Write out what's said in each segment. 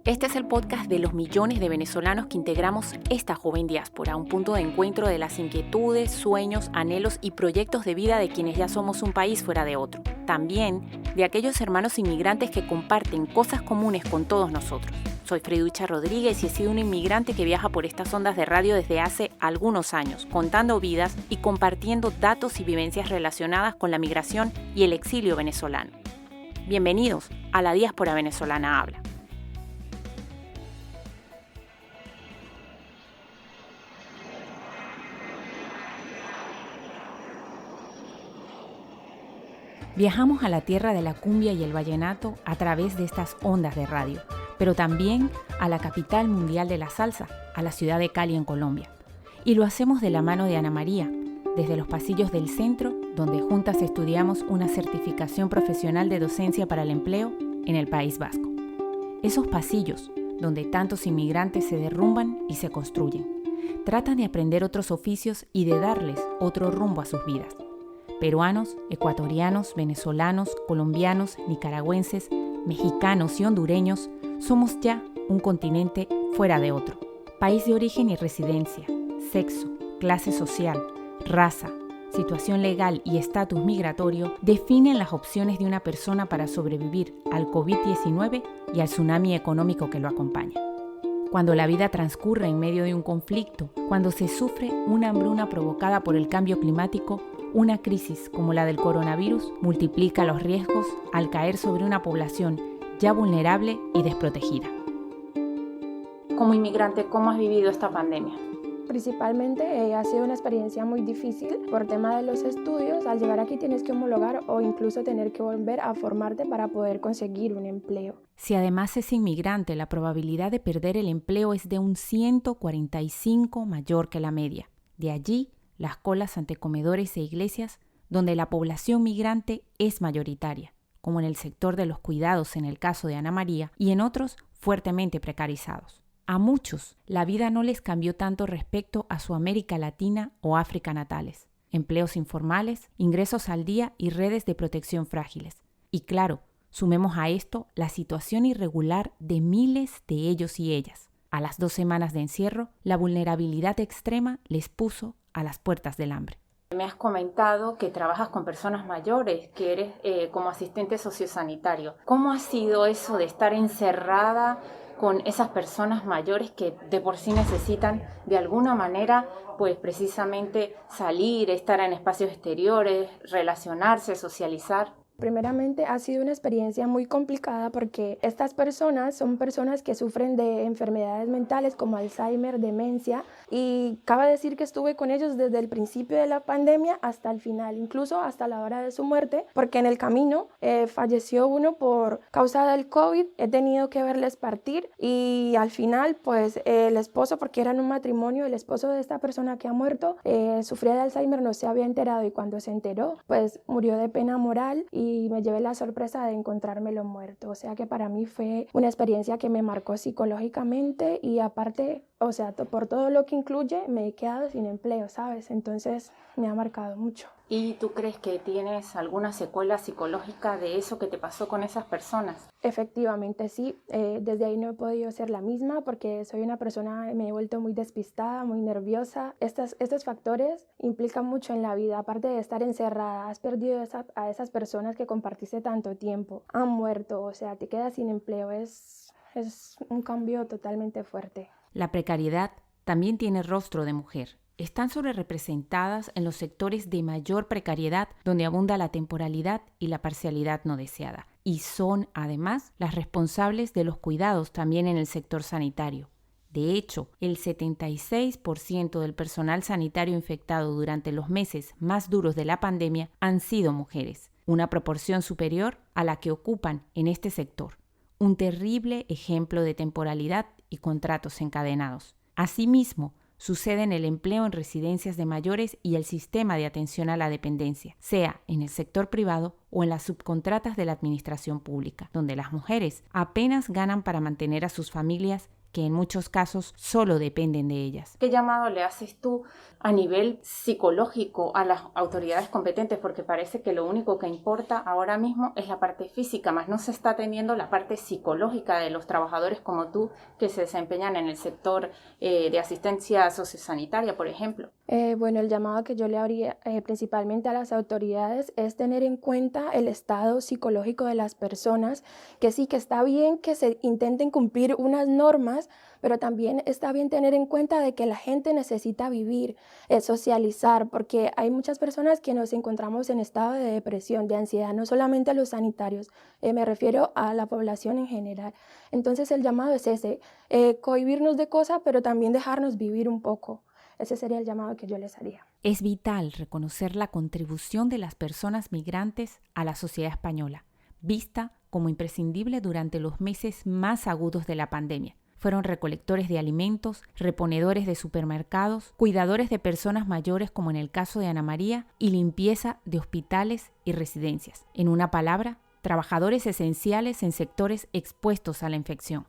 Este es el podcast de los millones de venezolanos que integramos esta joven diáspora, un punto de encuentro de las inquietudes, sueños, anhelos y proyectos de vida de quienes ya somos un país fuera de otro. También de aquellos hermanos inmigrantes que comparten cosas comunes con todos nosotros. Soy Freyducha Rodríguez y he sido una inmigrante que viaja por estas ondas de radio desde hace algunos años, contando vidas y compartiendo datos y vivencias relacionadas con la migración y el exilio venezolano. Bienvenidos a La Diáspora Venezolana Habla. Viajamos a la tierra de la cumbia y el vallenato a través de estas ondas de radio, pero también a la capital mundial de la salsa, a la ciudad de Cali en Colombia. Y lo hacemos de la mano de Ana María, desde los pasillos del centro, donde juntas estudiamos una certificación profesional de docencia para el empleo en el País Vasco. Esos pasillos, donde tantos inmigrantes se derrumban y se construyen, tratan de aprender otros oficios y de darles otro rumbo a sus vidas. Peruanos, ecuatorianos, venezolanos, colombianos, nicaragüenses, mexicanos y hondureños, somos ya un continente fuera de otro. País de origen y residencia, sexo, clase social, raza, situación legal y estatus migratorio definen las opciones de una persona para sobrevivir al COVID-19 y al tsunami económico que lo acompaña. Cuando la vida transcurre en medio de un conflicto, cuando se sufre una hambruna provocada por el cambio climático, una crisis como la del coronavirus multiplica los riesgos al caer sobre una población ya vulnerable y desprotegida. Como inmigrante, ¿cómo has vivido esta pandemia? Principalmente ha sido una experiencia muy difícil por tema de los estudios. Al llegar aquí tienes que homologar o incluso tener que volver a formarte para poder conseguir un empleo. Si además es inmigrante, la probabilidad de perder el empleo es de un 145 mayor que la media. De allí, las colas ante comedores e iglesias, donde la población migrante es mayoritaria, como en el sector de los cuidados en el caso de Ana María y en otros fuertemente precarizados. A muchos, la vida no les cambió tanto respecto a su América Latina o África natales. Empleos informales, ingresos al día y redes de protección frágiles. Y claro, sumemos a esto la situación irregular de miles de ellos y ellas. A las 2 semanas de encierro, la vulnerabilidad extrema les puso a las puertas del hambre. Me has comentado que trabajas con personas mayores, que eres como asistente sociosanitario. ¿Cómo ha sido eso de estar encerrada con esas personas mayores que de por sí necesitan de alguna manera, pues precisamente salir, estar en espacios exteriores, relacionarse, socializar? Primeramente ha sido una experiencia muy complicada porque estas personas son personas que sufren de enfermedades mentales como Alzheimer, demencia, y cabe decir que estuve con ellos desde el principio de la pandemia hasta el final, incluso hasta la hora de su muerte, porque en el camino falleció uno por causa del COVID. He tenido que verles partir y al final pues el esposo, porque eran un matrimonio, el esposo de esta persona que ha muerto sufría de Alzheimer, no se había enterado y cuando se enteró pues murió de pena moral y me llevé la sorpresa de encontrármelo muerto. O sea que para mí fue una experiencia que me marcó psicológicamente y aparte, o sea, por todo lo que incluye, me he quedado sin empleo, ¿sabes? Entonces me ha marcado mucho. ¿Y tú crees que tienes alguna secuela psicológica de eso que te pasó con esas personas? Efectivamente, sí. Desde ahí no he podido ser la misma porque soy una persona, me he vuelto muy despistada, muy nerviosa. Estos factores implican mucho en la vida. Aparte de estar encerrada, has perdido a esas personas que compartiste tanto tiempo. Han muerto, o sea, te quedas sin empleo. Es un cambio totalmente fuerte. La precariedad también tiene rostro de mujer. Están sobrerepresentadas en los sectores de mayor precariedad donde abunda la temporalidad y la parcialidad no deseada. Y son, además, las responsables de los cuidados también en el sector sanitario. De hecho, el 76% del personal sanitario infectado durante los meses más duros de la pandemia han sido mujeres, una proporción superior a la que ocupan en este sector. Un terrible ejemplo de temporalidad y contratos encadenados. Asimismo, sucede en el empleo en residencias de mayores y el sistema de atención a la dependencia, sea en el sector privado o en las subcontratas de la administración pública, donde las mujeres apenas ganan para mantener a sus familias que en muchos casos solo dependen de ellas. ¿Qué llamado le haces tú a nivel psicológico a las autoridades competentes? Porque parece que lo único que importa ahora mismo es la parte física, más no se está atendiendo la parte psicológica de los trabajadores como tú que se desempeñan en el sector de asistencia sociosanitaria, por ejemplo. Bueno, el llamado que yo le haría principalmente a las autoridades es tener en cuenta el estado psicológico de las personas, que sí, que está bien que se intenten cumplir unas normas, pero también está bien tener en cuenta de que la gente necesita vivir, socializar, porque hay muchas personas que nos encontramos en estado de depresión, de ansiedad, no solamente los sanitarios, me refiero a la población en general. Entonces el llamado es ese, cohibirnos de cosas, pero también dejarnos vivir un poco. Ese sería el llamado que yo les haría. Es vital reconocer la contribución de las personas migrantes a la sociedad española, vista como imprescindible durante los meses más agudos de la pandemia. Fueron recolectores de alimentos, reponedores de supermercados, cuidadores de personas mayores como en el caso de Ana María y limpieza de hospitales y residencias. En una palabra, trabajadores esenciales en sectores expuestos a la infección.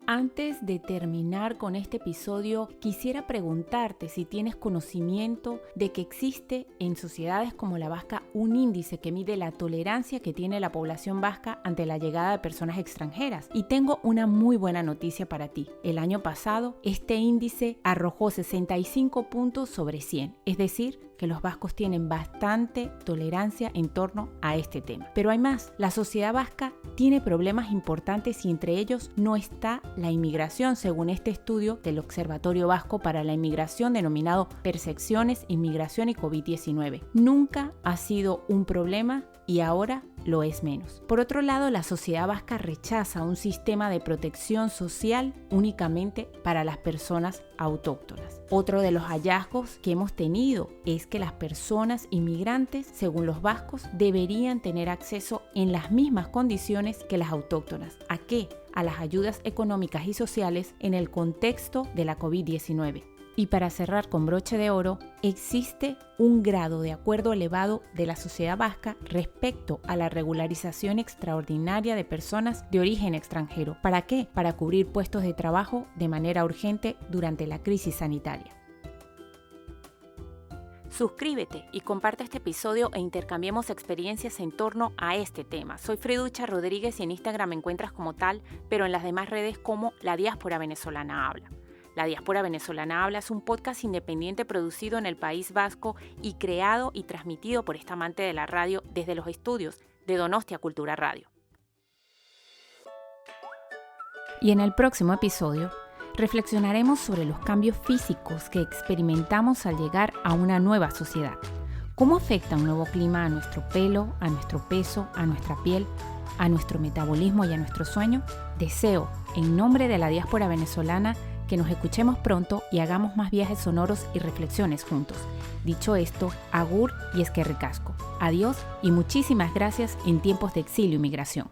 Antes de terminar con este episodio, quisiera preguntarte si tienes conocimiento de que existe en sociedades como la vasca un índice que mide la tolerancia que tiene la población vasca ante la llegada de personas extranjeras. Y tengo una muy buena noticia para ti. El año pasado, este índice arrojó 65 puntos sobre 100, es decir, que los vascos tienen bastante tolerancia en torno a este tema. Pero hay más, la sociedad vasca tiene problemas importantes y entre ellos no está la inmigración, según este estudio del Observatorio Vasco para la Inmigración denominado Percepciones, Inmigración y COVID-19. Nunca ha sido un problema y ahora lo es menos. Por otro lado, la sociedad vasca rechaza un sistema de protección social únicamente para las personas autóctonas. Otro de los hallazgos que hemos tenido es que las personas inmigrantes, según los vascos, deberían tener acceso en las mismas condiciones que las autóctonas. ¿A qué? A las ayudas económicas y sociales en el contexto de la COVID-19. Y para cerrar con broche de oro, existe un grado de acuerdo elevado de la sociedad vasca respecto a la regularización extraordinaria de personas de origen extranjero. ¿Para qué? Para cubrir puestos de trabajo de manera urgente durante la crisis sanitaria. Suscríbete y comparte este episodio e intercambiemos experiencias en torno a este tema. Soy Freducha Rodríguez y en Instagram me encuentras como tal, pero en las demás redes como La Diáspora Venezolana Habla. La Diáspora Venezolana Habla es un podcast independiente producido en el País Vasco y creado y transmitido por esta amante de la radio desde los estudios de Donostia Cultura Radio. Y en el próximo episodio reflexionaremos sobre los cambios físicos que experimentamos al llegar a una nueva sociedad. ¿Cómo afecta un nuevo clima a nuestro pelo, a nuestro peso, a nuestra piel, a nuestro metabolismo y a nuestro sueño? Deseo, en nombre de la diáspora venezolana, que nos escuchemos pronto y hagamos más viajes sonoros y reflexiones juntos. Dicho esto, agur y esquerricasco. Adiós y muchísimas gracias en tiempos de exilio y migración.